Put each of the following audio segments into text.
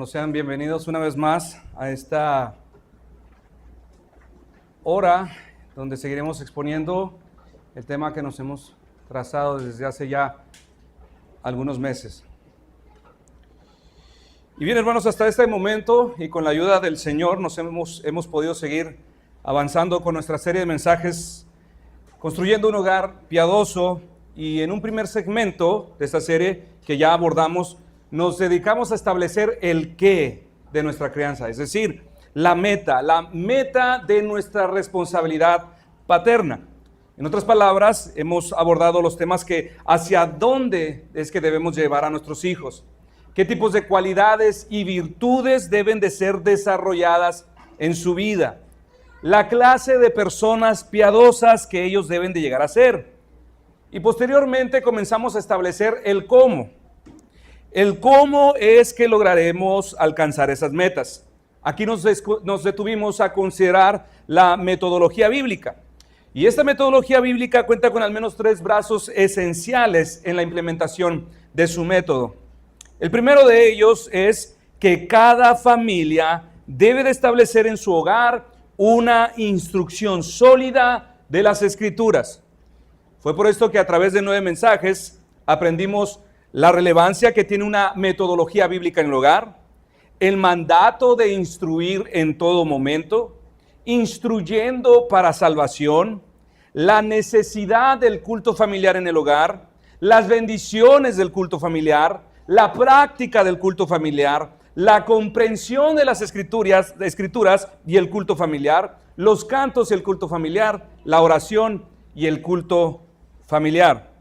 Sean bienvenidos una vez más a esta hora donde seguiremos exponiendo el tema que nos hemos trazado desde hace ya algunos meses. Y bien, hermanos, hasta este momento y con la ayuda del Señor hemos podido seguir avanzando con nuestra serie de mensajes Construyendo un hogar piadoso, y en un primer segmento de esta serie que ya abordamos, nos dedicamos a establecer el qué de nuestra crianza, es decir, la meta de nuestra responsabilidad paterna. En otras palabras, hemos abordado los temas que hacia dónde es que debemos llevar a nuestros hijos, qué tipos de cualidades y virtudes deben de ser desarrolladas en su vida, la clase de personas piadosas que ellos deben de llegar a ser. Y posteriormente comenzamos a establecer el cómo. El cómo es que lograremos alcanzar esas metas. Aquí nos detuvimos a considerar la metodología bíblica. Y esta metodología bíblica cuenta con al menos 3 brazos esenciales en la implementación de su método. El primero de ellos es que cada familia debe de establecer en su hogar una instrucción sólida de las Escrituras. Fue por esto que a través de 9 mensajes aprendimos la relevancia que tiene una metodología bíblica en el hogar, el mandato de instruir en todo momento, instruyendo para salvación, la necesidad del culto familiar en el hogar, las bendiciones del culto familiar, la práctica del culto familiar, la comprensión de las escrituras y el culto familiar, los cantos y el culto familiar, la oración y el culto familiar.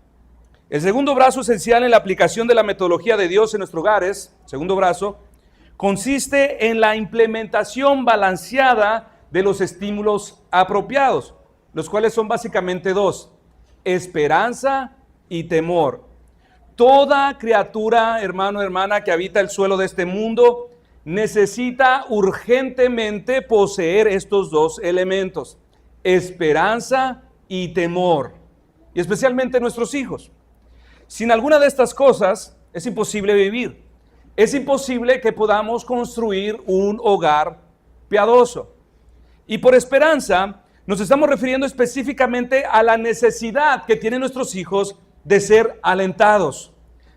El segundo brazo esencial en la aplicación de la metodología de Dios en nuestros hogares, segundo brazo, consiste en la implementación balanceada de los estímulos apropiados, los cuales son básicamente 2, esperanza y temor. Toda criatura, hermano, hermana, que habita el suelo de este mundo, necesita urgentemente poseer estos 2 elementos, esperanza y temor, y especialmente nuestros hijos. Sin alguna de estas cosas es imposible vivir. Es imposible que podamos construir un hogar piadoso. Y por esperanza nos estamos refiriendo específicamente a la necesidad que tienen nuestros hijos de ser alentados,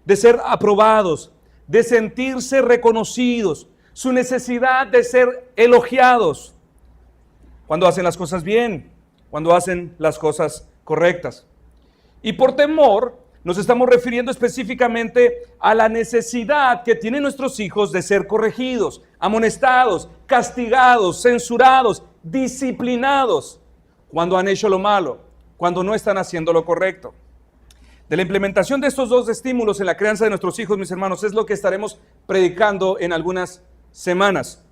de ser aprobados, de sentirse reconocidos, su necesidad de ser elogiados cuando hacen las cosas bien, cuando hacen las cosas correctas. Y por temor nos estamos refiriendo específicamente a la necesidad que tienen nuestros hijos de ser corregidos, amonestados, castigados, censurados, disciplinados cuando han hecho lo malo, cuando no están haciendo lo correcto. De la implementación de estos 2 estímulos en la crianza de nuestros hijos, mis hermanos, es lo que estaremos predicando en algunas semanas.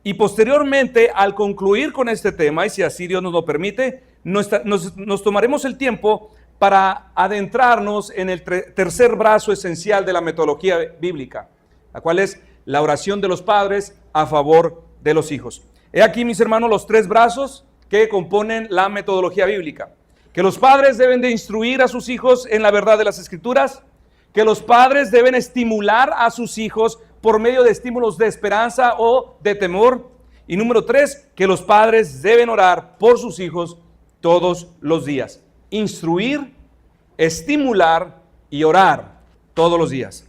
Y posteriormente, al concluir con este tema, y si así Dios nos lo permite, nos tomaremos el tiempo para adentrarnos en el tercer brazo esencial de la metodología bíblica, la cual es la oración de los padres a favor de los hijos. He aquí, mis hermanos, los 3 brazos que componen la metodología bíblica. Que los padres deben de instruir a sus hijos en la verdad de las Escrituras, que los padres deben estimular a sus hijos por medio de estímulos de esperanza o de temor, y número 3, que los padres deben orar por sus hijos todos los días. Instruir, estimular y orar todos los días.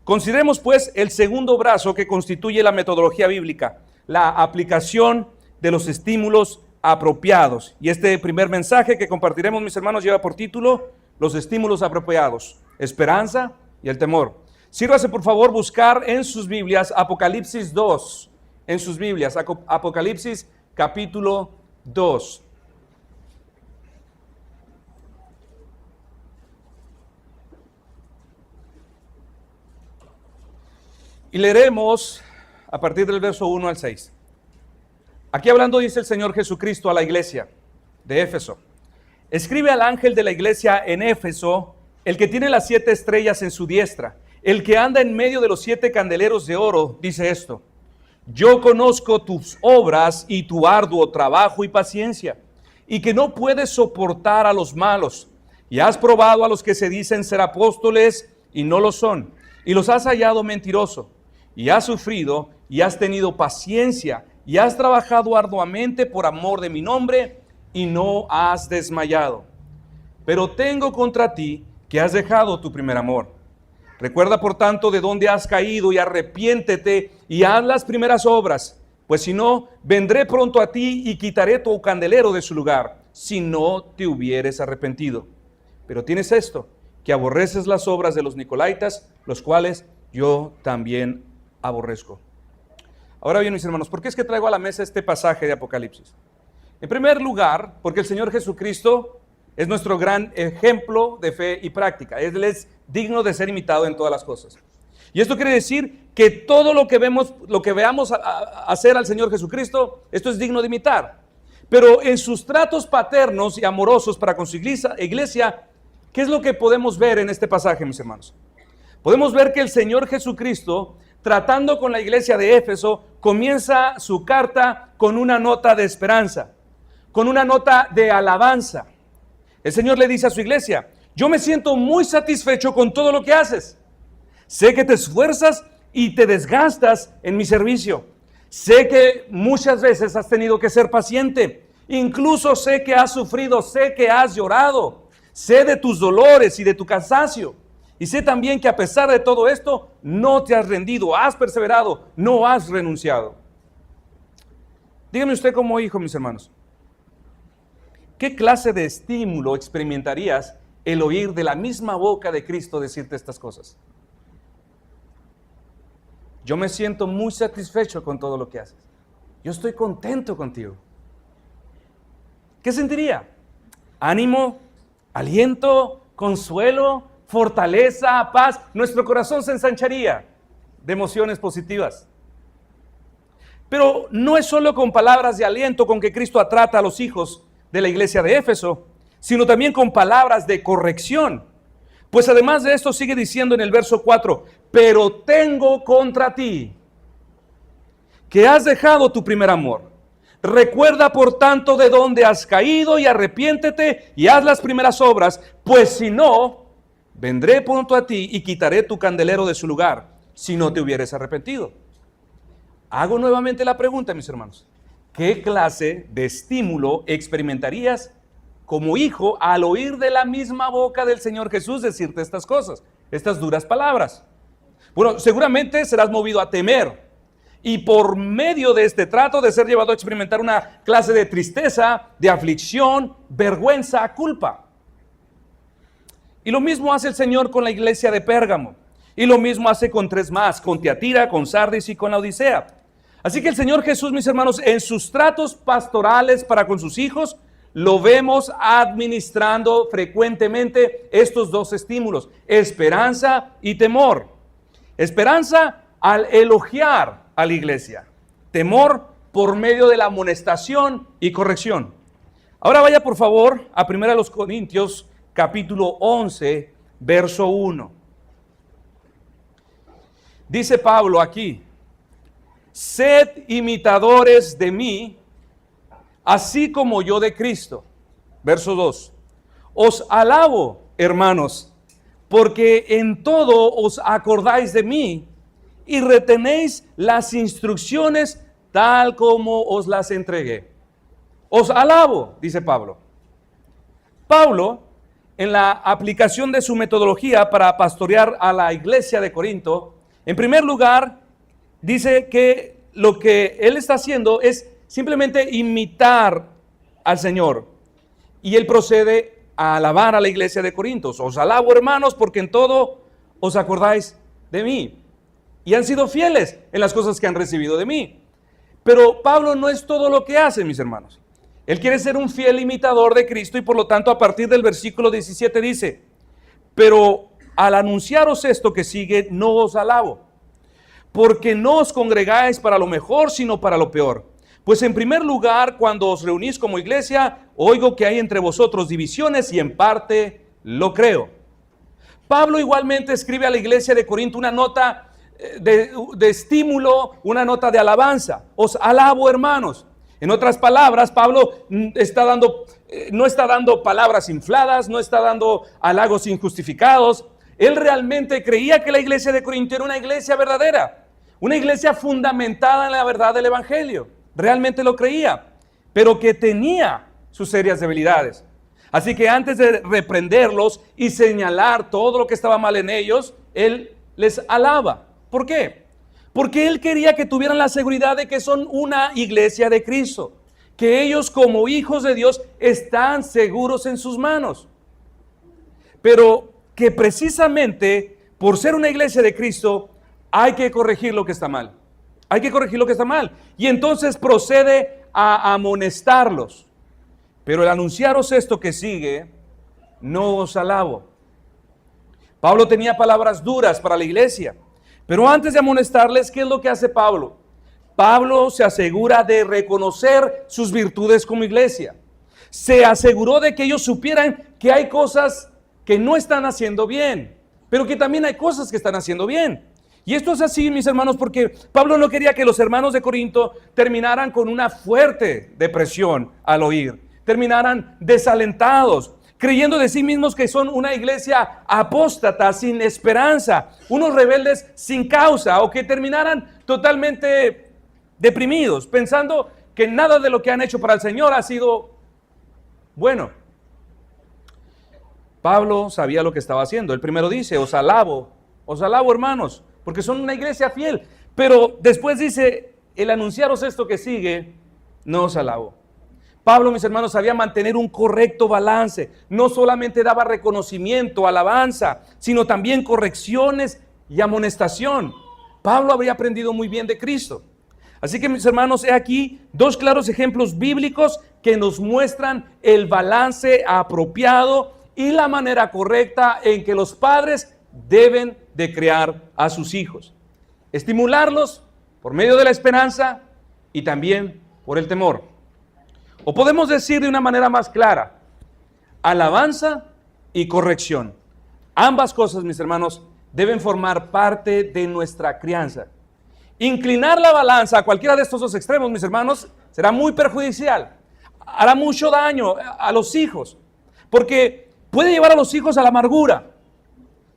Consideremos pues el segundo brazo que constituye la metodología bíblica, la aplicación de los estímulos apropiados. Y este primer mensaje que compartiremos, mis hermanos, lleva por título los estímulos apropiados, esperanza y el temor. Sírvase por favor buscar en sus Biblias Apocalipsis 2, en sus Biblias, Apocalipsis capítulo 2. Y leeremos a partir del verso 1 al 6. Aquí hablando dice el Señor Jesucristo a la iglesia de Éfeso: escribe al ángel de la iglesia en Éfeso, el que tiene las 7 estrellas en su diestra, el que anda en medio de los 7 candeleros de oro, dice esto: yo conozco tus obras y tu arduo trabajo y paciencia, y que no puedes soportar a los malos, y has probado a los que se dicen ser apóstoles y no lo son, y los has hallado mentirosos, y has sufrido y has tenido paciencia y has trabajado arduamente por amor de mi nombre y no has desmayado. Pero tengo contra ti que has dejado tu primer amor. Recuerda por tanto de dónde has caído y arrepiéntete y haz las primeras obras, pues si no, vendré pronto a ti y quitaré tu candelero de su lugar, si no te hubieres arrepentido. Pero tienes esto, que aborreces las obras de los nicolaítas, los cuales yo también aborrezco. Ahora bien, mis hermanos, ¿por qué es que traigo a la mesa este pasaje de Apocalipsis? En primer lugar, porque el Señor Jesucristo es nuestro gran ejemplo de fe y práctica. Él es digno de ser imitado en todas las cosas. Y esto quiere decir que todo lo que veamos hacer al Señor Jesucristo, esto es digno de imitar. Pero en sus tratos paternos y amorosos para con su iglesia, ¿qué es lo que podemos ver en este pasaje, mis hermanos? Podemos ver que el Señor Jesucristo, tratando con la iglesia de Éfeso, comienza su carta con una nota de esperanza, con una nota de alabanza. El Señor le dice a su iglesia: yo me siento muy satisfecho con todo lo que haces. Sé que te esfuerzas y te desgastas en mi servicio. Sé que muchas veces has tenido que ser paciente. Incluso sé que has sufrido, sé que has llorado. Sé de tus dolores y de tu cansancio. Y sé también que a pesar de todo esto, no te has rendido, has perseverado, no has renunciado. Dígame usted como hijo, mis hermanos, ¿qué clase de estímulo experimentarías el oír de la misma boca de Cristo decirte estas cosas? Yo me siento muy satisfecho con todo lo que haces. Yo estoy contento contigo. ¿Qué sentiría? Ánimo, aliento, consuelo, fortaleza, paz. Nuestro corazón se ensancharía de emociones positivas. Pero no es solo con palabras de aliento con que Cristo trata a los hijos de la iglesia de Éfeso, sino también con palabras de corrección. Pues además de esto sigue diciendo en el verso 4, pero tengo contra ti que has dejado tu primer amor. Recuerda por tanto de dónde has caído y arrepiéntete y haz las primeras obras, pues si no, vendré pronto a ti y quitaré tu candelero de su lugar, si no te hubieres arrepentido. Hago nuevamente la pregunta, mis hermanos. ¿Qué clase de estímulo experimentarías como hijo al oír de la misma boca del Señor Jesús decirte estas cosas, estas duras palabras? Bueno, seguramente serás movido a temer y por medio de este trato de ser llevado a experimentar una clase de tristeza, de aflicción, vergüenza, culpa. Y lo mismo hace el Señor con la iglesia de Pérgamo. Y lo mismo hace con tres más, con Tiatira, con Sardis y con la Odisea. Así que el Señor Jesús, mis hermanos, en sus tratos pastorales para con sus hijos, lo vemos administrando frecuentemente estos dos estímulos, esperanza y temor. Esperanza al elogiar a la iglesia, temor por medio de la amonestación y corrección. Ahora vaya por favor a 1 Corintios capítulo 11, verso 1. Dice Pablo aquí: sed imitadores de mí, así como yo de Cristo. Verso 2. Os alabo, hermanos, porque en todo os acordáis de mí y retenéis las instrucciones tal como os las entregué. Os alabo, dice Pablo. Pablo, en la aplicación de su metodología para pastorear a la iglesia de Corinto, en primer lugar, dice que lo que él está haciendo es simplemente imitar al Señor. Y él procede a alabar a la iglesia de Corinto. Os alabo, hermanos, porque en todo os acordáis de mí. Y han sido fieles en las cosas que han recibido de mí. Pero Pablo no es todo lo que hace, mis hermanos. Él quiere ser un fiel imitador de Cristo y por lo tanto a partir del versículo 17 dice: pero al anunciaros esto que sigue, no os alabo, porque no os congregáis para lo mejor, sino para lo peor. Pues en primer lugar, cuando os reunís como iglesia, oigo que hay entre vosotros divisiones y en parte lo creo. Pablo igualmente escribe a la iglesia de Corinto una nota de estímulo, una nota de alabanza. Os alabo, hermanos. En otras palabras, Pablo no está dando palabras infladas, no está dando halagos injustificados. Él realmente creía que la iglesia de Corinto era una iglesia verdadera, Una iglesia fundamentada en la verdad del Evangelio. Realmente lo creía, pero que tenía sus serias debilidades. Así que antes de reprenderlos y señalar todo lo que estaba mal en ellos, él les alaba. ¿Por qué? Porque él quería que tuvieran la seguridad de que son una iglesia de Cristo, que ellos como hijos de Dios están seguros en sus manos. Pero que precisamente por ser una iglesia de Cristo hay que corregir lo que está mal. Hay que corregir lo que está mal. Y entonces procede a amonestarlos. Pero el anunciaros esto que sigue, no os alabo. Pablo tenía palabras duras para la iglesia. Pero antes de amonestarles, ¿qué es lo que hace Pablo? Pablo se asegura de reconocer sus virtudes como iglesia. Se aseguró de que ellos supieran que hay cosas que no están haciendo bien, pero que también hay cosas que están haciendo bien. Y esto es así, mis hermanos, porque Pablo no quería que los hermanos de Corinto terminaran con una fuerte depresión al oír, terminaran desalentados, creyendo de sí mismos que son una iglesia apóstata, sin esperanza, unos rebeldes sin causa, o que terminaran totalmente deprimidos, pensando que nada de lo que han hecho para el Señor ha sido bueno. Pablo sabía lo que estaba haciendo. El primero dice, os alabo hermanos, porque son una iglesia fiel. Pero después dice, el anunciaros esto que sigue, no os alabo. Pablo, mis hermanos, sabía mantener un correcto balance. No solamente daba reconocimiento, alabanza, sino también correcciones y amonestación. Pablo había aprendido muy bien de Cristo. Así que, mis hermanos, he aquí dos claros ejemplos bíblicos que nos muestran el balance apropiado y la manera correcta en que los padres deben de criar a sus hijos. Estimularlos por medio de la esperanza y también por el temor. O podemos decir de una manera más clara, alabanza y corrección. Ambas cosas, mis hermanos, deben formar parte de nuestra crianza. Inclinar la balanza a cualquiera de estos dos extremos, mis hermanos, será muy perjudicial. Hará mucho daño a los hijos, porque puede llevar a los hijos a la amargura.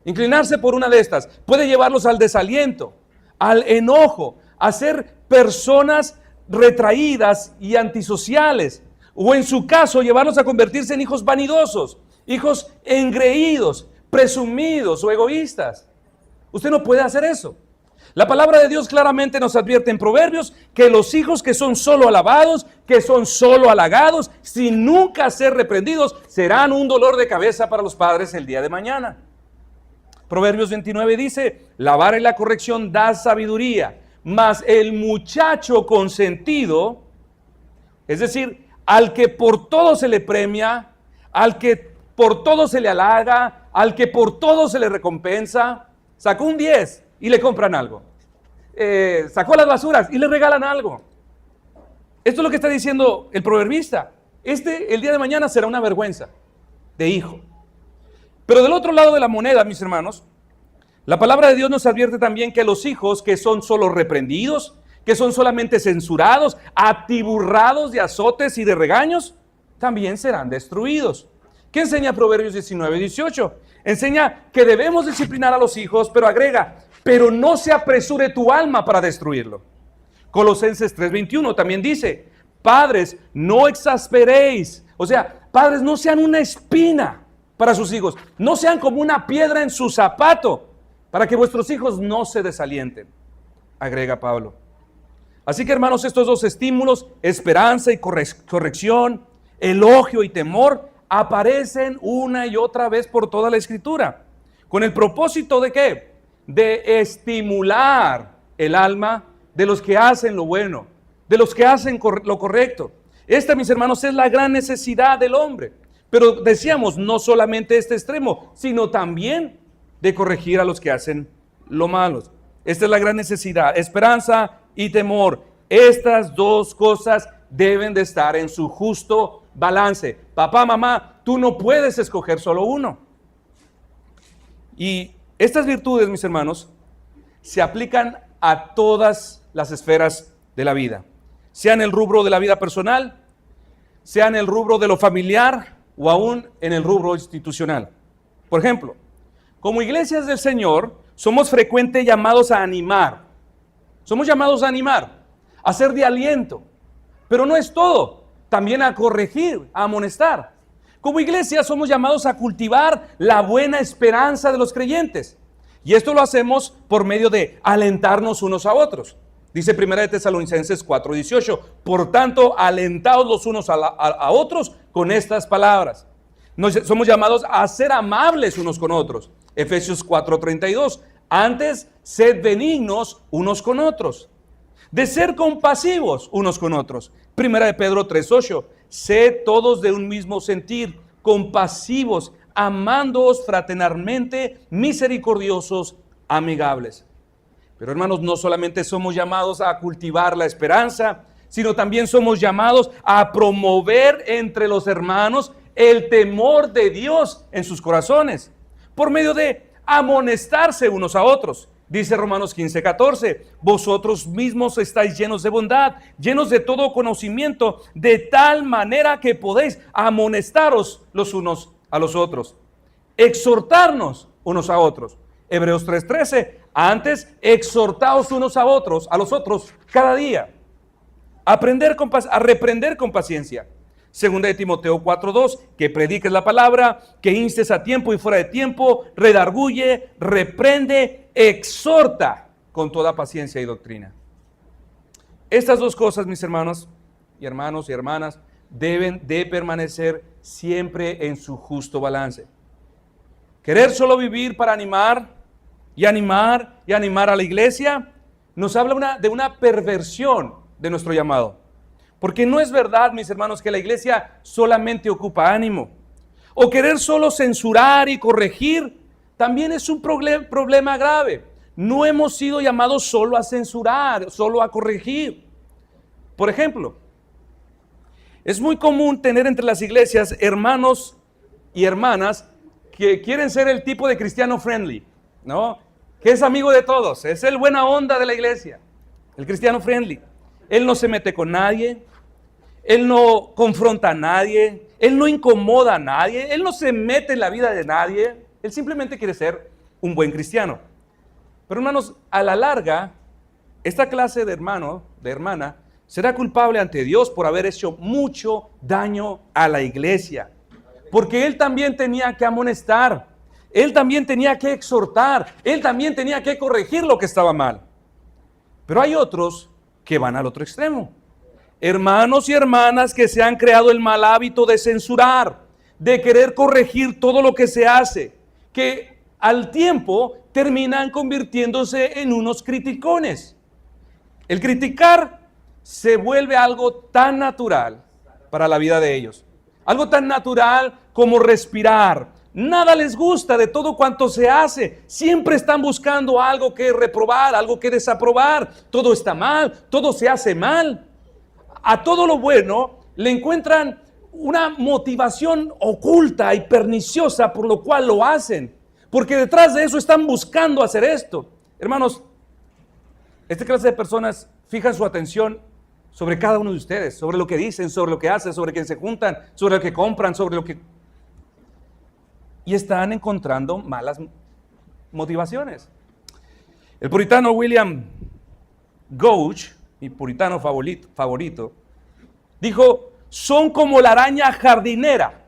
Inclinarse por una de estas puede llevarlos al desaliento, al enojo, a ser personas retraídas y antisociales, o en su caso llevarlos a convertirse en hijos vanidosos, hijos engreídos, presumidos o egoístas. Usted no puede hacer eso. La palabra de Dios claramente nos advierte en Proverbios que los hijos que son solo alabados, que son solo halagados, sin nunca ser reprendidos, serán un dolor de cabeza para los padres el día de mañana. Proverbios 29 dice, la vara y la corrección da sabiduría, mas el muchacho consentido, es decir, al que por todo se le premia, al que por todo se le halaga, al que por todo se le recompensa, sacó un 10 y le compran algo. Sacó las basuras y le regalan algo. Esto es lo que está diciendo el proverbista. El día de mañana será una vergüenza de hijo. Pero del otro lado de la moneda, mis hermanos, la palabra de Dios nos advierte también que los hijos que son solo reprendidos, que son solamente censurados, atiburrados de azotes y de regaños, también serán destruidos. ¿Qué enseña Proverbios 19:18? Enseña que debemos disciplinar a los hijos, pero agrega, pero no se apresure tu alma para destruirlo. Colosenses 3:21 también dice, padres, no exasperéis. O sea, padres, no sean una espina para sus hijos. No sean como una piedra en su zapato, para que vuestros hijos no se desalienten, agrega Pablo. Así que, hermanos, estos dos estímulos, esperanza y corrección, elogio y temor, aparecen una y otra vez por toda la Escritura. ¿Con el propósito de qué? De estimular el alma de los que hacen lo bueno, de los que hacen lo correcto. Esta, mis hermanos, es la gran necesidad del hombre. Pero decíamos, no solamente este extremo, sino también de corregir a los que hacen lo malo. Esta es la gran necesidad, esperanza y temor. Estas dos cosas deben de estar en su justo balance. Papá, mamá, tú no puedes escoger solo uno. Y estas virtudes, mis hermanos, se aplican a todas las esferas de la vida. Sea en el rubro de la vida personal, sea en el rubro de lo familiar o aún en el rubro institucional. Por ejemplo, como iglesias del Señor, somos frecuentemente llamados a animar, Somos llamados a animar, a ser de aliento. Pero no es todo, también a corregir, a amonestar. Como iglesia somos llamados a cultivar la buena esperanza de los creyentes. Y esto lo hacemos por medio de alentarnos unos a otros. Dice 1 de Tesalonicenses 4:18, por tanto, alentaos los unos a otros con estas palabras. Somos llamados a ser amables unos con otros. Efesios 4:32, antes sed benignos unos con otros. De ser compasivos unos con otros. 1 de Pedro 3:8, sed todos de un mismo sentir, compasivos, amándoos fraternalmente, misericordiosos, amigables. Pero hermanos, no solamente somos llamados a cultivar la esperanza, sino también somos llamados a promover entre los hermanos el temor de Dios en sus corazones, por medio de amonestarse unos a otros. Dice Romanos 15:14, vosotros mismos estáis llenos de bondad, llenos de todo conocimiento, de tal manera que podéis amonestaros los unos a los otros, exhortarnos unos a otros. Hebreos 3:13, antes exhortaos unos a los otros cada día, a reprender con paciencia. Segunda de Timoteo 4:2, que prediques la palabra, que instes a tiempo y fuera de tiempo, redarguye, reprende, exhorta con toda paciencia y doctrina. Estas dos cosas, mis hermanos y hermanas, deben de permanecer siempre en su justo balance. Querer solo vivir para animar a la iglesia nos habla de una perversión de nuestro llamado. Porque no es verdad, mis hermanos, que la iglesia solamente ocupa ánimo. O querer solo censurar y corregir también es un problema grave. No hemos sido llamados solo a censurar, solo a corregir. Por ejemplo, es muy común tener entre las iglesias hermanos y hermanas que quieren ser el tipo de cristiano friendly, ¿no? Que es amigo de todos, es el buena onda de la iglesia, el cristiano friendly. Él no se mete con nadie, él no confronta a nadie, él no incomoda a nadie, él no se mete en la vida de nadie, él simplemente quiere ser un buen cristiano. Pero hermanos, a la larga, esta clase de hermano, de hermana, será culpable ante Dios por haber hecho mucho daño a la iglesia. Porque él también tenía que amonestar, él también tenía que exhortar, él también tenía que corregir lo que estaba mal. Pero hay otros que van al otro extremo. Hermanos y hermanas que se han creado el mal hábito de censurar, de querer corregir todo lo que se hace, que al tiempo terminan convirtiéndose en unos criticones. El criticar se vuelve algo tan natural para la vida de ellos. Algo tan natural como respirar. Nada les gusta de todo cuanto se hace. Siempre están buscando algo que reprobar, algo que desaprobar. Todo está mal, todo se hace mal. A todo lo bueno le encuentran una motivación oculta y perniciosa por lo cual lo hacen. Porque detrás de eso están buscando hacer esto. Hermanos, esta clase de personas fijan su atención sobre cada uno de ustedes, sobre lo que dicen, sobre lo que hacen, sobre quién se juntan, sobre lo que compran, sobre lo que... Y están encontrando malas motivaciones. El puritano William Gouge, mi puritano favorito, dijo, son como la araña jardinera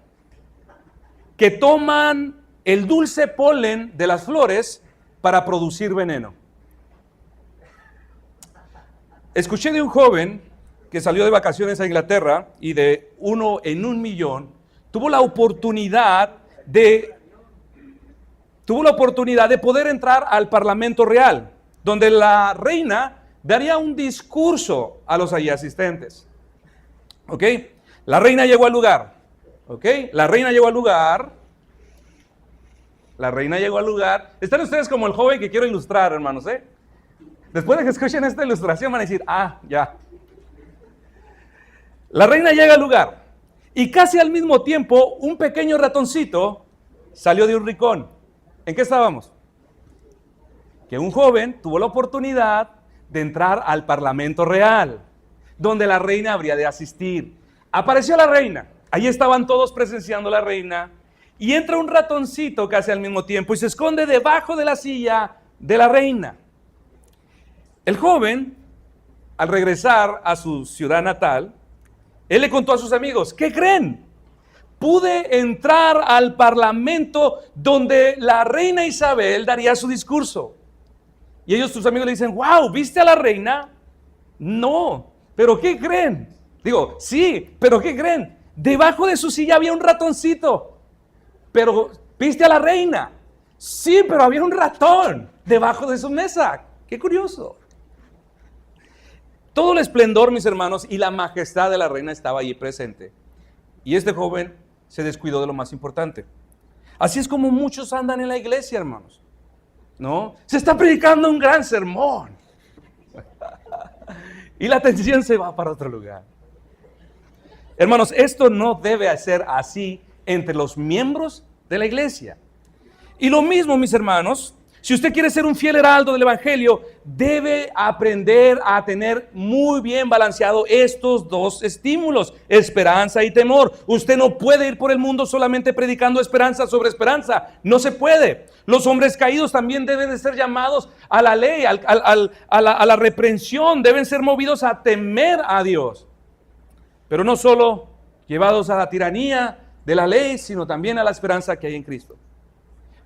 que toman el dulce polen de las flores para producir veneno. Escuché de un joven que salió de vacaciones a Inglaterra y de 1 en 1 millón tuvo la oportunidad de poder entrar al Parlamento Real, donde la reina daría un discurso a los allí asistentes. ¿Ok? La reina llegó al lugar. ¿Ok? La reina llegó al lugar. Están ustedes como el joven que quiero ilustrar, hermanos, ¿eh? Después de que escuchen esta ilustración van a decir, ya. La reina llega al lugar y casi al mismo tiempo un pequeño ratoncito salió de un rincón. ¿En qué estábamos? Que un joven tuvo la oportunidad de entrar al Parlamento Real, donde la reina habría de asistir. Apareció la reina, ahí estaban todos presenciando a la reina, y entra un ratoncito casi al mismo tiempo y se esconde debajo de la silla de la reina. El joven, al regresar a su ciudad natal, él le contó a sus amigos, ¿qué creen? Pude entrar al parlamento donde la reina Isabel daría su discurso. Y ellos, sus amigos, le dicen, wow, ¿viste a la reina? No, ¿pero qué creen? Digo, sí, ¿pero qué creen? Debajo de su silla había un ratoncito. Pero, ¿viste a la reina? Sí, pero había un ratón debajo de su mesa. Qué curioso. Todo el esplendor, mis hermanos, y la majestad de la reina estaba allí presente. Y este joven se descuidó de lo más importante. Así es como muchos andan en la iglesia, hermanos. ¿No? Se está predicando un gran sermón. Y la atención se va para otro lugar. Hermanos, esto no debe ser así entre los miembros de la iglesia. Y lo mismo, mis hermanos, si usted quiere ser un fiel heraldo del evangelio, debe aprender a tener muy bien balanceado estos dos estímulos, esperanza y temor. Usted no puede ir por el mundo solamente predicando esperanza sobre esperanza. No se puede. Los hombres caídos también deben de ser llamados a la ley, a la reprensión. Deben ser movidos a temer a Dios. Pero no solo llevados a la tiranía de la ley, sino también a la esperanza que hay en Cristo.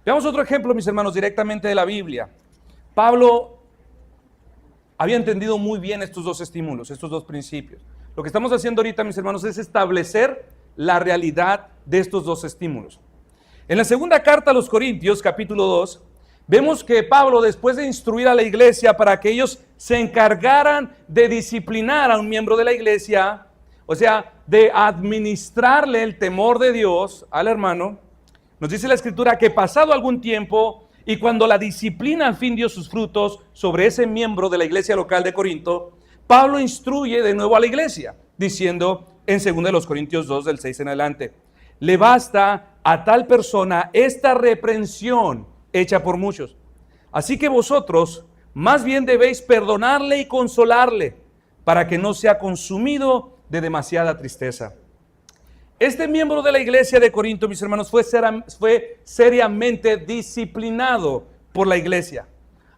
Veamos otro ejemplo, mis hermanos, directamente de la Biblia. Pablo había entendido muy bien estos dos estímulos, estos dos principios. Lo que estamos haciendo ahorita, mis hermanos, es establecer la realidad de estos dos estímulos. En la segunda carta a los Corintios, capítulo 2, vemos que Pablo, después de instruir a la iglesia para que ellos se encargaran de disciplinar a un miembro de la iglesia, o sea, de administrarle el temor de Dios al hermano, nos dice la Escritura que pasado algún tiempo y cuando la disciplina al fin dio sus frutos sobre ese miembro de la iglesia local de Corinto, Pablo instruye de nuevo a la iglesia, diciendo en 2 Corintios 2, del 6 en adelante, le basta a tal persona esta reprensión hecha por muchos. Así que vosotros más bien debéis perdonarle y consolarle, para que no sea consumido de demasiada tristeza. Este miembro de la iglesia de Corinto, mis hermanos, fue seriamente disciplinado por la iglesia,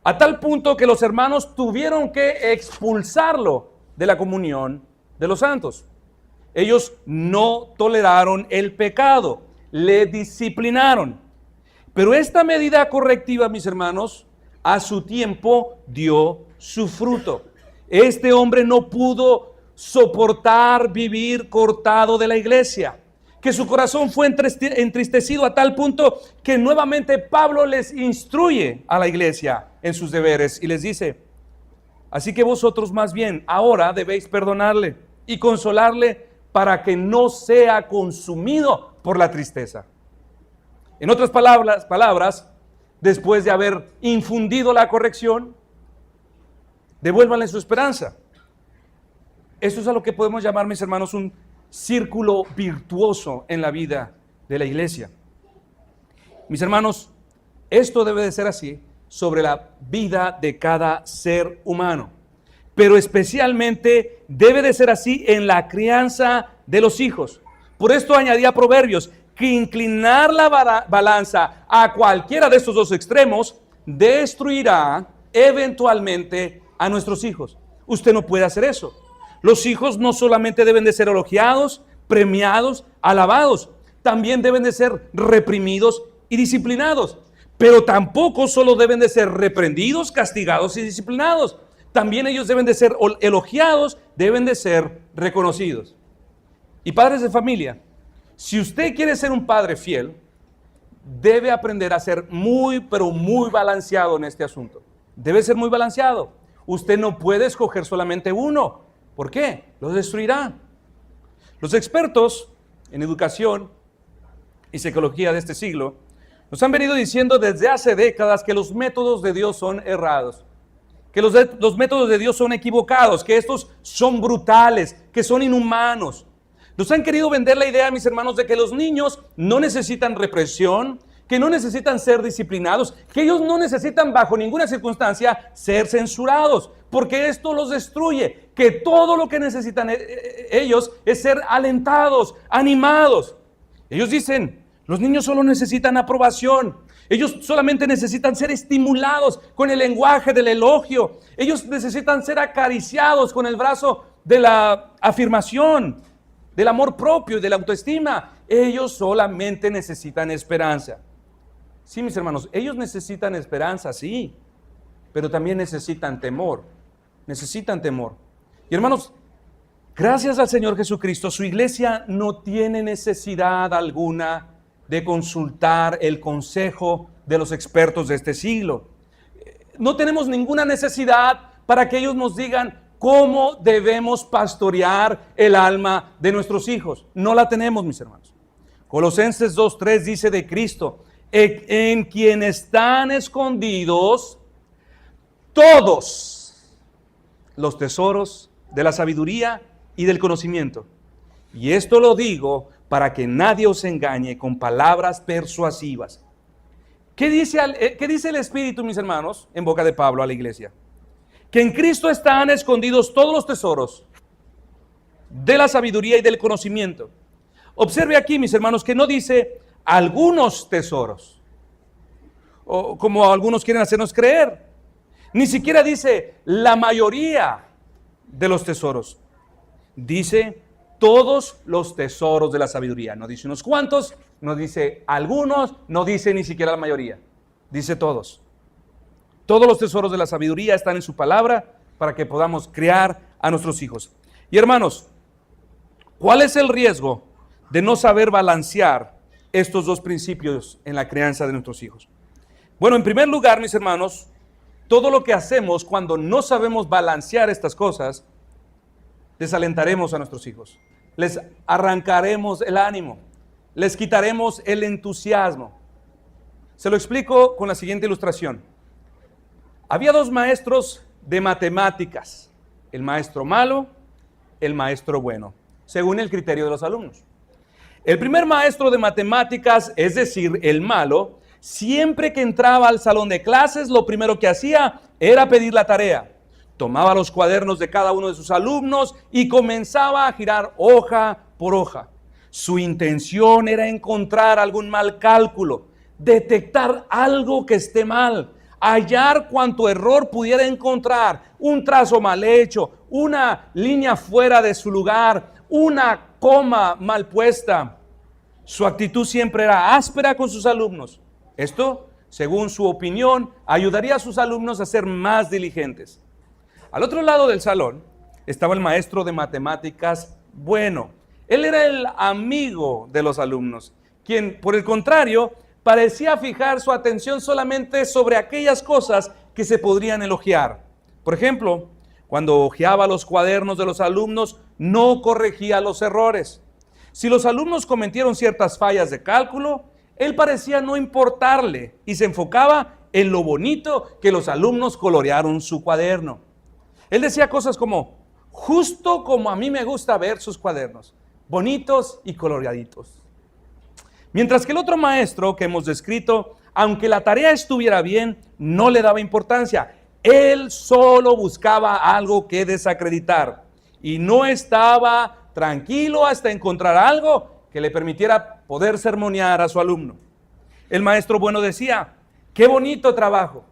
a tal punto que los hermanos tuvieron que expulsarlo de la comunión de los santos. Ellos no toleraron el pecado, le disciplinaron. Pero esta medida correctiva, mis hermanos, a su tiempo dio su fruto. Este hombre no pudo soportar vivir cortado de la iglesia, que su corazón fue entristecido a tal punto que nuevamente Pablo les instruye a la iglesia en sus deberes y les dice, así que vosotros más bien ahora debéis perdonarle y consolarle para que no sea consumido por la tristeza. En otras palabras, después de haber infundido la corrección, devuélvanle su esperanza. Esto es a lo que podemos llamar, mis hermanos, un círculo virtuoso en la vida de la iglesia. Mis hermanos, esto debe de ser así sobre la vida de cada ser humano, pero especialmente debe de ser así en la crianza de los hijos. Por esto añadía Proverbios, que inclinar la balanza a cualquiera de estos dos extremos destruirá eventualmente a nuestros hijos. Usted no puede hacer eso. Los hijos no solamente deben de ser elogiados, premiados, alabados, también deben de ser reprimidos y disciplinados. Pero tampoco solo deben de ser reprendidos, castigados y disciplinados. También ellos deben de ser elogiados, deben de ser reconocidos. Y padres de familia, si usted quiere ser un padre fiel, debe aprender a ser muy, pero muy balanceado en este asunto. Debe ser muy balanceado. Usted no puede escoger solamente uno. ¿Por qué? Los destruirá. Los expertos en educación y psicología de este siglo nos han venido diciendo desde hace décadas que los métodos de Dios son errados, que los métodos de Dios son equivocados, que estos son brutales, que son inhumanos. Nos han querido vender la idea, mis hermanos, de que los niños no necesitan represión, que no necesitan ser disciplinados, que ellos no necesitan bajo ninguna circunstancia ser censurados, porque esto los destruye, que todo lo que necesitan ellos es ser alentados, animados. Ellos dicen, los niños solo necesitan aprobación, Ellos solamente necesitan ser estimulados con el lenguaje del elogio. Ellos necesitan ser acariciados con el brazo de la afirmación, del amor propio y de la autoestima. Ellos solamente necesitan esperanza. Sí, mis hermanos, ellos necesitan esperanza, sí, pero también necesitan temor. Necesitan temor. Y hermanos, gracias al Señor Jesucristo, su iglesia no tiene necesidad alguna de consultar el consejo de los expertos de este siglo. No tenemos ninguna necesidad para que ellos nos digan cómo debemos pastorear el alma de nuestros hijos. No la tenemos, mis hermanos. Colosenses 2:3 dice de Cristo, en quien están escondidos todos los tesoros de la sabiduría y del conocimiento. Y esto lo digo para que nadie os engañe con palabras persuasivas. ¿Qué dice el Espíritu, mis hermanos, en boca de Pablo a la iglesia? Que en Cristo están escondidos todos los tesoros de la sabiduría y del conocimiento. Observe aquí, mis hermanos, que no dice algunos tesoros, o como algunos quieren hacernos creer. Ni siquiera dice la mayoría de los tesoros. Dice todos los tesoros de la sabiduría. No dice unos cuantos, no dice algunos, no dice ni siquiera la mayoría. Dice todos. Todos los tesoros de la sabiduría están en su palabra para que podamos criar a nuestros hijos. Y hermanos, ¿cuál es el riesgo de no saber balancear estos dos principios en la crianza de nuestros hijos? Bueno, en primer lugar, mis hermanos, todo lo que hacemos cuando no sabemos balancear estas cosas, desalentaremos a nuestros hijos. Les arrancaremos el ánimo. Les quitaremos el entusiasmo. Se lo explico con la siguiente ilustración. Había dos maestros de matemáticas. El maestro malo, el maestro bueno, según el criterio de los alumnos. El primer maestro de matemáticas, es decir, el malo, siempre que entraba al salón de clases, lo primero que hacía era pedir la tarea. Tomaba los cuadernos de cada uno de sus alumnos y comenzaba a girar hoja por hoja. Su intención era encontrar algún mal cálculo, detectar algo que esté mal, hallar cuanto error pudiera encontrar, un trazo mal hecho, una línea fuera de su lugar, una coma mal puesta. Su actitud siempre era áspera con sus alumnos. Esto, según su opinión, ayudaría a sus alumnos a ser más diligentes. Al otro lado del salón estaba el maestro de matemáticas bueno. Él era el amigo de los alumnos, quien, por el contrario, parecía fijar su atención solamente sobre aquellas cosas que se podrían elogiar. Por ejemplo, cuando hojeaba los cuadernos de los alumnos, no corregía los errores. Si los alumnos cometieron ciertas fallas de cálculo, él parecía no importarle y se enfocaba en lo bonito que los alumnos colorearon su cuaderno. Él decía cosas como, justo como a mí me gusta ver sus cuadernos, bonitos y coloreaditos. Mientras que el otro maestro que hemos descrito, aunque la tarea estuviera bien, no le daba importancia. Él solo buscaba algo que desacreditar y no estaba tranquilo hasta encontrar algo que le permitiera poder sermonear a su alumno. El maestro bueno decía, qué bonito trabajo,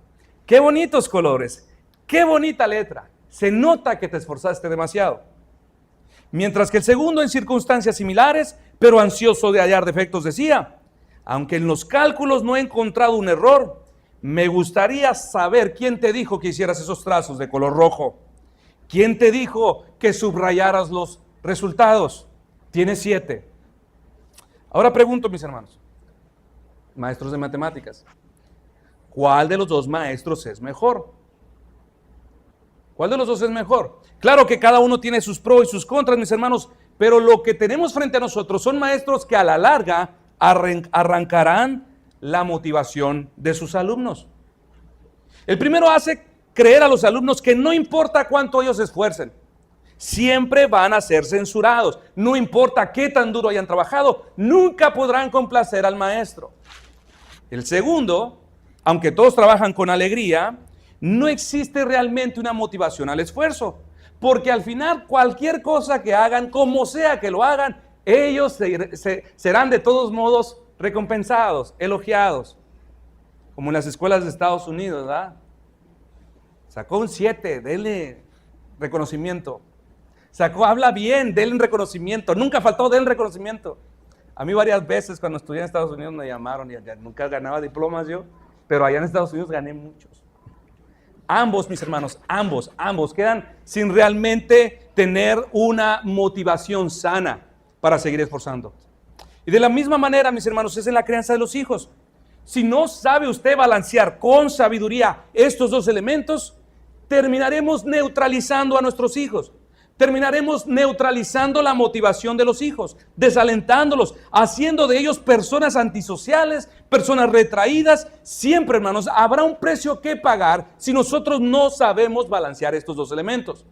qué bonitos colores, qué bonita letra. Se nota que te esforzaste demasiado. Mientras que el segundo, en circunstancias similares, pero ansioso de hallar defectos, decía, aunque en los cálculos no he encontrado un error, me gustaría saber quién te dijo que hicieras esos trazos de color rojo. ¿Quién te dijo que subrayaras los resultados? Tienes 7. Ahora pregunto, mis hermanos, maestros de matemáticas, ¿cuál de los dos maestros es mejor? ¿Cuál de los dos es mejor? Claro que cada uno tiene sus pros y sus contras, mis hermanos, pero lo que tenemos frente a nosotros son maestros que a la larga arrancarán la motivación de sus alumnos. El primero hace creer a los alumnos que no importa cuánto ellos se esfuercen, siempre van a ser censurados. No importa qué tan duro hayan trabajado, nunca podrán complacer al maestro. El segundo, aunque todos trabajan con alegría, no existe realmente una motivación al esfuerzo, porque al final cualquier cosa que hagan, como sea que lo hagan, ellos serán de todos modos recompensados, elogiados. como en las escuelas de Estados Unidos, ¿verdad? Sacó un 7, denle reconocimiento. Habla bien, denle reconocimiento. Nunca faltó, denle reconocimiento. A mí varias veces cuando estudié en Estados Unidos me llamaron y nunca ganaba diplomas yo, pero allá en Estados Unidos gané muchos. Ambos, mis hermanos, ambos quedan sin realmente tener una motivación sana para seguir esforzando. Y de la misma manera, mis hermanos, es en la crianza de los hijos. Si no sabe usted balancear con sabiduría estos dos elementos, terminaremos neutralizando a nuestros hijos. Terminaremos neutralizando la motivación de los hijos, desalentándolos, haciendo de ellos personas antisociales, personas retraídas. Siempre, hermanos, habrá un precio que pagar si nosotros no sabemos balancear estos dos elementos.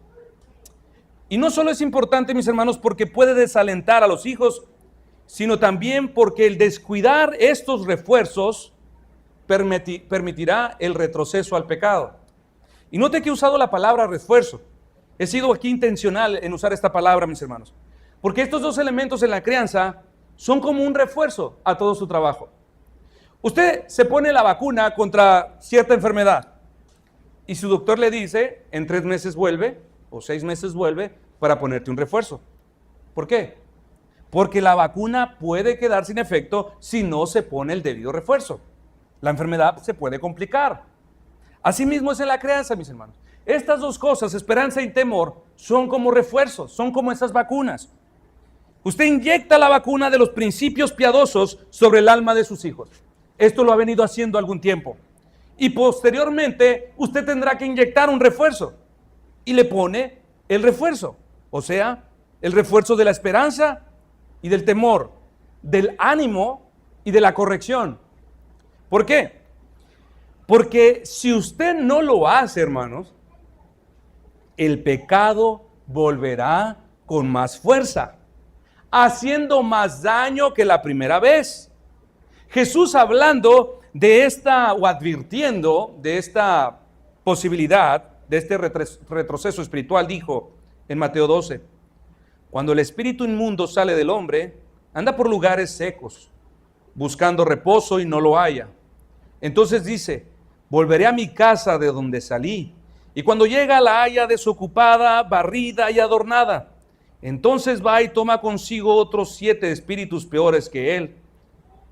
Y no solo es importante, mis hermanos, porque puede desalentar a los hijos, sino también porque el descuidar estos refuerzos permitirá el retroceso al pecado. Y note que he usado la palabra refuerzo. He sido aquí intencional en usar esta palabra, mis hermanos, porque estos dos elementos en la crianza son como un refuerzo a todo su trabajo. Usted se pone la vacuna contra cierta enfermedad y su doctor le dice, en 3 meses vuelve o 6 meses vuelve para ponerte un refuerzo. ¿Por qué? Porque la vacuna puede quedar sin efecto si no se pone el debido refuerzo. La enfermedad se puede complicar. Asimismo es en la crianza, mis hermanos. Estas dos cosas, esperanza y temor, son como refuerzos, son como esas vacunas. Usted inyecta la vacuna de los principios piadosos sobre el alma de sus hijos. Esto lo ha venido haciendo algún tiempo. Y posteriormente, usted tendrá que inyectar un refuerzo. Y le pone el refuerzo. O sea, el refuerzo de la esperanza y del temor, del ánimo y de la corrección. ¿Por qué? Porque si usted no lo hace, hermanos, el pecado volverá con más fuerza, haciendo más daño que la primera vez. Jesús, hablando de esta o advirtiendo de esta posibilidad, de este retroceso espiritual, dijo en Mateo 12, cuando el espíritu inmundo sale del hombre, anda por lugares secos, buscando reposo y no lo halla. Entonces dice, volveré a mi casa de donde salí, y cuando llega la halla desocupada, barrida y adornada. Entonces va y toma consigo otros 7 espíritus peores que él,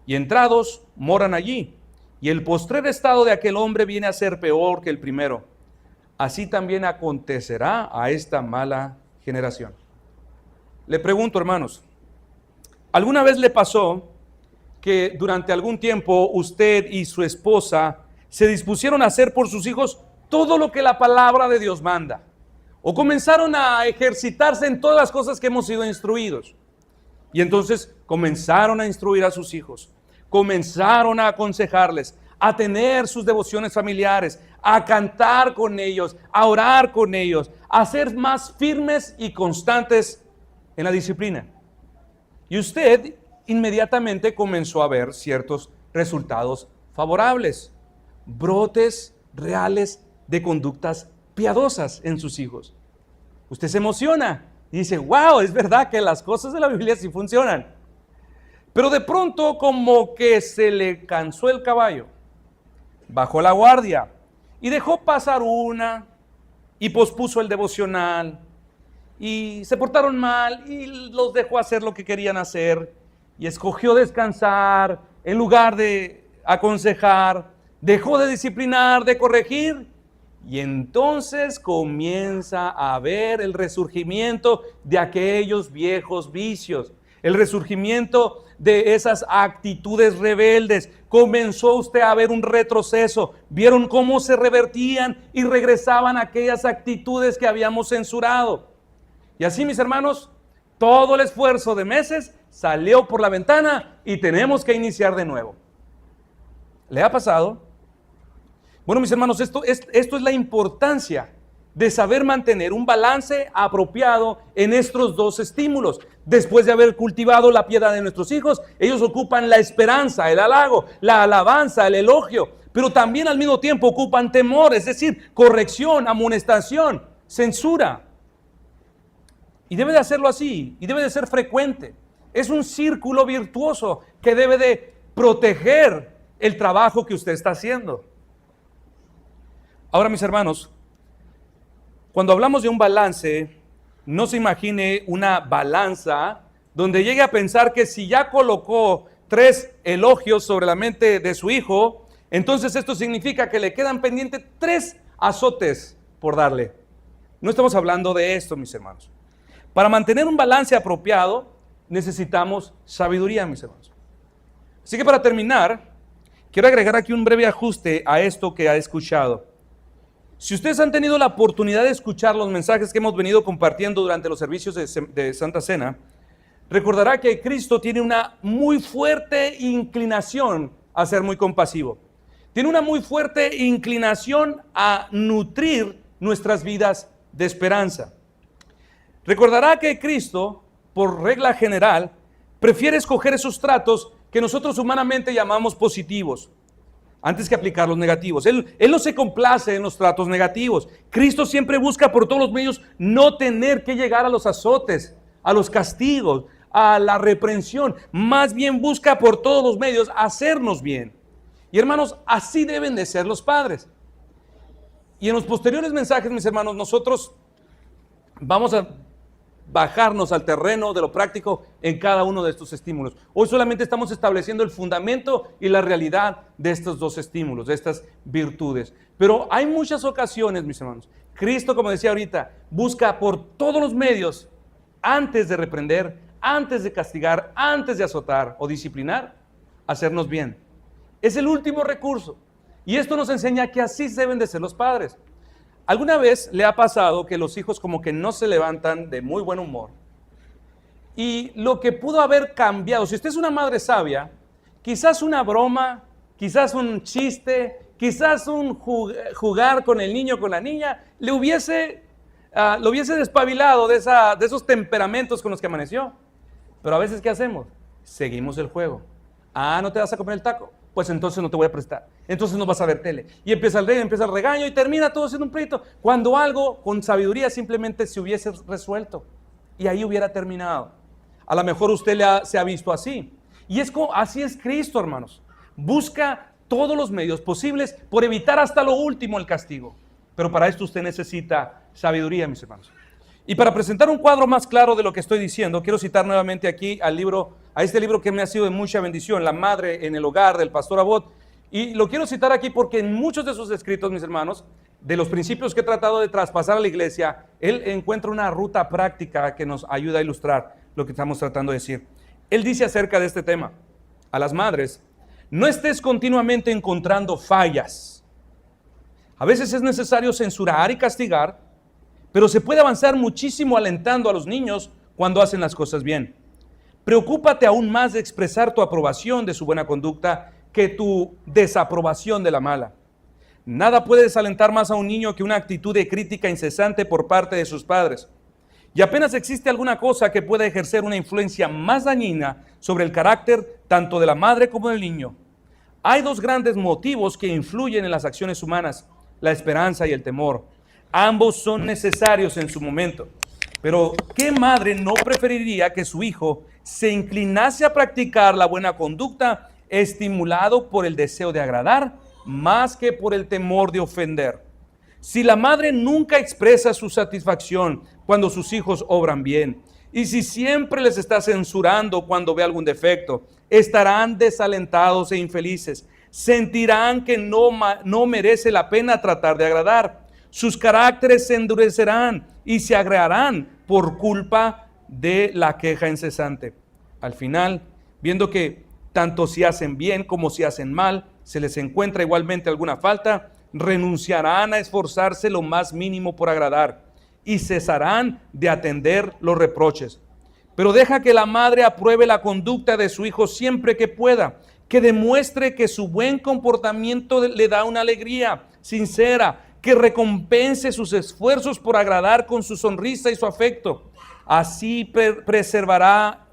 y entrados moran allí. Y el postrer estado de aquel hombre viene a ser peor que el primero. Así también acontecerá a esta mala generación. Le pregunto, hermanos, ¿alguna vez le pasó que durante algún tiempo usted y su esposa se dispusieron a hacer por sus hijos todo lo que la palabra de Dios manda? O comenzaron a ejercitarse en todas las cosas que hemos sido instruidos. Y entonces comenzaron a instruir a sus hijos, comenzaron a aconsejarles, a tener sus devociones familiares, a cantar con ellos, a orar con ellos, a ser más firmes y constantes en la disciplina. Y usted inmediatamente comenzó a ver ciertos resultados favorables, brotes reales de conductas piadosas en sus hijos. Usted se emociona y dice, wow, es verdad que las cosas de la Biblia sí funcionan. Pero de pronto como que se le cansó el caballo, bajó la guardia y dejó pasar una y pospuso el devocional y se portaron mal y los dejó hacer lo que querían hacer y escogió descansar en lugar de aconsejar, dejó de disciplinar, de corregir. Y entonces comienza a ver el resurgimiento de aquellos viejos vicios, el resurgimiento de esas actitudes rebeldes. Comenzó usted a ver un retroceso, vieron cómo se revertían y regresaban aquellas actitudes que habíamos censurado. Y así, mis hermanos, todo el esfuerzo de meses salió por la ventana y tenemos que iniciar de nuevo. ¿Le ha pasado? Bueno, mis hermanos, esto es la importancia de saber mantener un balance apropiado en estos dos estímulos. Después de haber cultivado la piedad de nuestros hijos, ellos ocupan la esperanza, el halago, la alabanza, el elogio, pero también al mismo tiempo ocupan temor, es decir, corrección, amonestación, censura. Y debe de hacerlo así, y debe de ser frecuente. Es un círculo virtuoso que debe de proteger el trabajo que usted está haciendo. Ahora, mis hermanos, cuando hablamos de un balance, no se imagine una balanza donde llegue a pensar que si ya colocó 3 elogios sobre la mente de su hijo, entonces esto significa que le quedan pendientes 3 azotes por darle. No estamos hablando de esto, mis hermanos. Para mantener un balance apropiado, necesitamos sabiduría, mis hermanos. Así que para terminar, quiero agregar aquí un breve ajuste a esto que ha escuchado. Si ustedes han tenido la oportunidad de escuchar los mensajes que hemos venido compartiendo durante los servicios de Santa Cena, recordará que Cristo tiene una muy fuerte inclinación a ser muy compasivo. Tiene una muy fuerte inclinación a nutrir nuestras vidas de esperanza. Recordará que Cristo, por regla general, prefiere escoger esos tratos que nosotros humanamente llamamos positivos, antes que aplicar los negativos. Él no se complace en los tratos negativos. Cristo siempre busca por todos los medios no tener que llegar a los azotes, a los castigos, a la reprensión. Más bien busca por todos los medios hacernos bien. Y hermanos, así deben de ser los padres. Y en los posteriores mensajes, mis hermanos, nosotros vamos a bajarnos al terreno de lo práctico en cada uno de estos estímulos. Hoy solamente estamos estableciendo el fundamento y la realidad de estos 2 estímulos, de estas virtudes. Pero hay muchas ocasiones, mis hermanos, Cristo, como decía ahorita, busca por todos los medios, antes de reprender, antes de castigar, antes de azotar o disciplinar, hacernos bien. Es el último recurso. Y esto nos enseña que así deben de ser los padres. ¿Alguna vez le ha pasado que los hijos como que no se levantan de muy buen humor? Y lo que pudo haber cambiado, si usted es una madre sabia, quizás una broma, quizás un chiste, quizás un jugar con el niño o con la niña, lo hubiese despabilado de esos temperamentos con los que amaneció. Pero a veces, ¿qué hacemos? Seguimos el juego. ¿No te vas a comer el taco? Pues entonces no te voy a prestar, entonces no vas a ver tele. Y empieza el regaño y termina todo siendo un pleito, cuando algo con sabiduría simplemente se hubiese resuelto y ahí hubiera terminado. A lo mejor usted se ha visto así. Y así es Cristo, hermanos. Busca todos los medios posibles por evitar hasta lo último el castigo. Pero para esto usted necesita sabiduría, mis hermanos. Y para presentar un cuadro más claro de lo que estoy diciendo, quiero citar nuevamente aquí a este libro que me ha sido de mucha bendición, La Madre en el Hogar, del Pastor Abbott. Y lo quiero citar aquí porque en muchos de sus escritos, mis hermanos, de los principios que he tratado de traspasar a la iglesia, él encuentra una ruta práctica que nos ayuda a ilustrar lo que estamos tratando de decir. Él dice acerca de este tema: a las madres, no estés continuamente encontrando fallas. A veces es necesario censurar y castigar, pero se puede avanzar muchísimo alentando a los niños cuando hacen las cosas bien. Preocúpate aún más de expresar tu aprobación de su buena conducta que tu desaprobación de la mala. Nada puede desalentar más a un niño que una actitud de crítica incesante por parte de sus padres. Y apenas existe alguna cosa que pueda ejercer una influencia más dañina sobre el carácter tanto de la madre como del niño. Hay 2 grandes motivos que influyen en las acciones humanas: la esperanza y el temor. Ambos son necesarios en su momento. Pero ¿qué madre no preferiría que su hijo se inclinase a practicar la buena conducta, estimulado por el deseo de agradar, más que por el temor de ofender? Si la madre nunca expresa su satisfacción cuando sus hijos obran bien, y si siempre les está censurando cuando ve algún defecto, estarán desalentados e infelices. Sentirán que no merece la pena tratar de agradar. Sus caracteres se endurecerán y se agriarán por culpa de la queja incesante. Al final, viendo que tanto si hacen bien como si hacen mal, se les encuentra igualmente alguna falta, renunciarán a esforzarse lo más mínimo por agradar y cesarán de atender los reproches. Pero deja que la madre apruebe la conducta de su hijo siempre que pueda, que demuestre que su buen comportamiento le da una alegría sincera, que recompense sus esfuerzos por agradar con su sonrisa y su afecto. Así preservará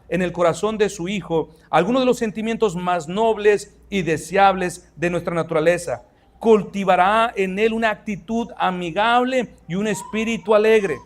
en el corazón de su hijo algunos de los sentimientos más nobles y deseables de nuestra naturaleza. Cultivará en él una actitud amigable y un espíritu alegre.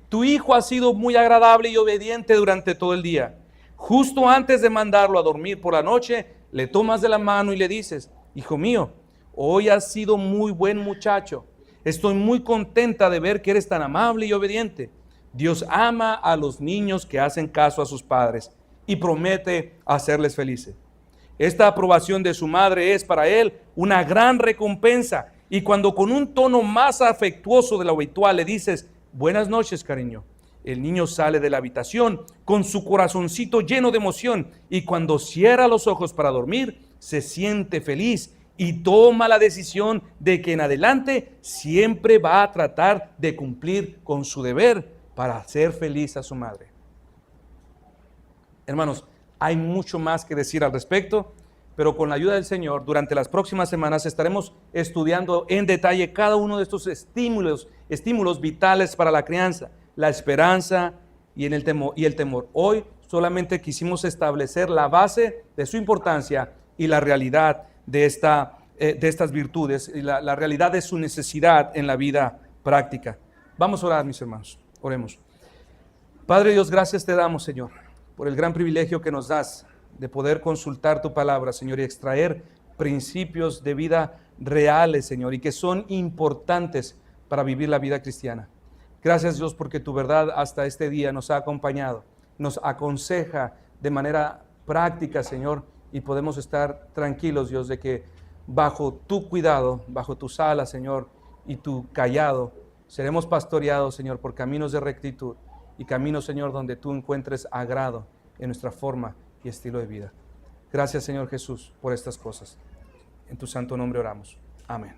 Tu hijo ha sido muy agradable y obediente durante todo el día. Justo antes de mandarlo a dormir por la noche, le tomas de la mano y le dices: hijo mío, hoy has sido muy buen muchacho. Estoy muy contenta de ver que eres tan amable y obediente. Dios ama a los niños que hacen caso a sus padres y promete hacerles felices. Esta aprobación de su madre es para él una gran recompensa. Y cuando con un tono más afectuoso de lo habitual le dices: buenas noches, cariño, el niño sale de la habitación con su corazoncito lleno de emoción, y cuando cierra los ojos para dormir, se siente feliz y toma la decisión de que en adelante siempre va a tratar de cumplir con su deber para hacer feliz a su madre. Hermanos, hay mucho más que decir al respecto, pero con la ayuda del Señor, durante las próximas semanas estaremos estudiando en detalle cada uno de estos estímulos vitales para la crianza, la esperanza y el temor. Hoy solamente quisimos establecer la base de su importancia y la realidad de estas virtudes, y la realidad de su necesidad en la vida práctica. Vamos a orar, mis hermanos. Oremos. Padre Dios, gracias te damos, Señor, por el gran privilegio que nos das de poder consultar tu palabra, Señor, y extraer principios de vida reales, Señor, y que son importantes para vivir la vida cristiana. Gracias, Dios, porque tu verdad hasta este día nos ha acompañado, nos aconseja de manera práctica, Señor, y podemos estar tranquilos, Dios, de que bajo tu cuidado, bajo tus alas, Señor, y tu callado, seremos pastoreados, Señor, por caminos de rectitud y caminos, Señor, donde tú encuentres agrado en nuestra forma y estilo de vida. Gracias, Señor Jesús, por estas cosas. En tu santo nombre oramos. Amén.